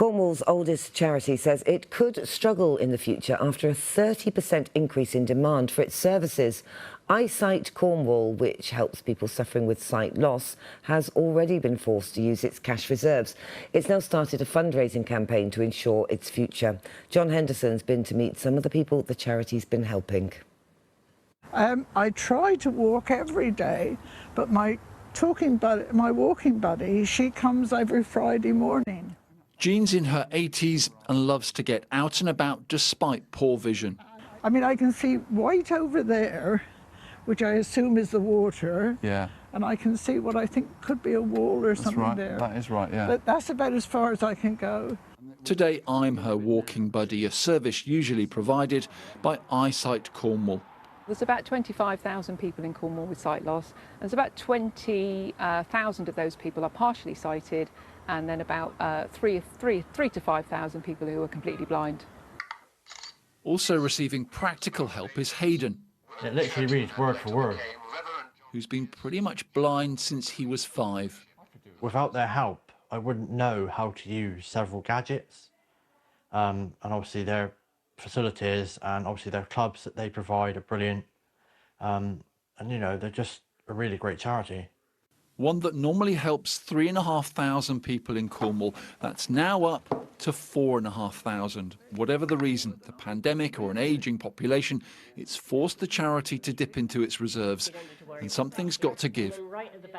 Cornwall's oldest charity says it could struggle in the future after a 30% increase in demand for its services. iSightCornwall, which helps people suffering with sight loss, has already been forced to use its cash reserves. It's now started a fundraising campaign to ensure its future. John Henderson's been to meet some of the people the charity's been helping. I try to walk every day, but my walking buddy, she comes every Friday morning. Jean's in her 80s and loves to get out and about despite poor vision. I mean, I can see white over there, which I assume is the water. Yeah. And I can see what I think could be a wall or something right. there. That is right, yeah. But that's about as far as I can go. Today, I'm her walking buddy, a service usually provided by iSightCornwall. There's about 25,000 people in Cornwall with sight loss. And there's about 20,000 of those people are partially sighted, and then about 3,000 to 5,000 people who are completely blind. Also receiving practical help is Hayden. It literally reads word for word. Who's been pretty much blind since he was 5. Without their help, I wouldn't know how to use several gadgets. And obviously their facilities and obviously their clubs that they provide are brilliant. And you know, they're just a really great charity. One that normally helps 3,500 people in Cornwall. That's now up to 4,500. Whatever the reason, the pandemic or an ageing population, it's forced the charity to dip into its reserves. And something's got to give.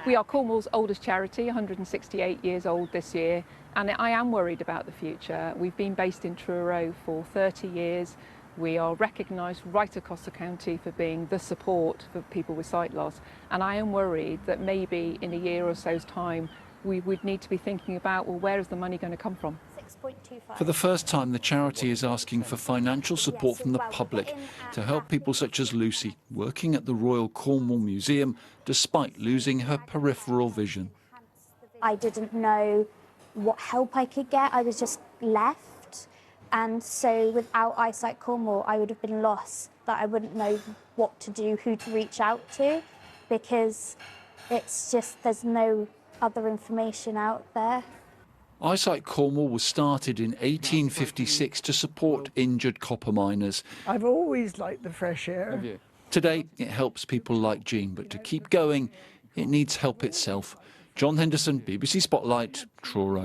We are Cornwall's oldest charity, 168 years old this year, and I am worried about the future. We've been based in Truro for 30 years. We are recognised right across the county for being the support for people with sight loss, and I am worried that maybe in a year or so's time we would need to be thinking about, well, where is the money going to come from? For the first time, the charity is asking for financial support from the public to help people such as Lucy, working at the Royal Cornwall Museum despite losing her peripheral vision. I didn't know what help I could get. I was just left. And so without iSightCornwall, I would have been lost, that I wouldn't know what to do, who to reach out to, because it's just, there's no other information out there. iSightCornwall was started in 1856 to support injured copper miners. I've always liked the fresh air. Today, it helps people like Jean, but to keep going, it needs help itself. John Henderson, BBC Spotlight, Truro.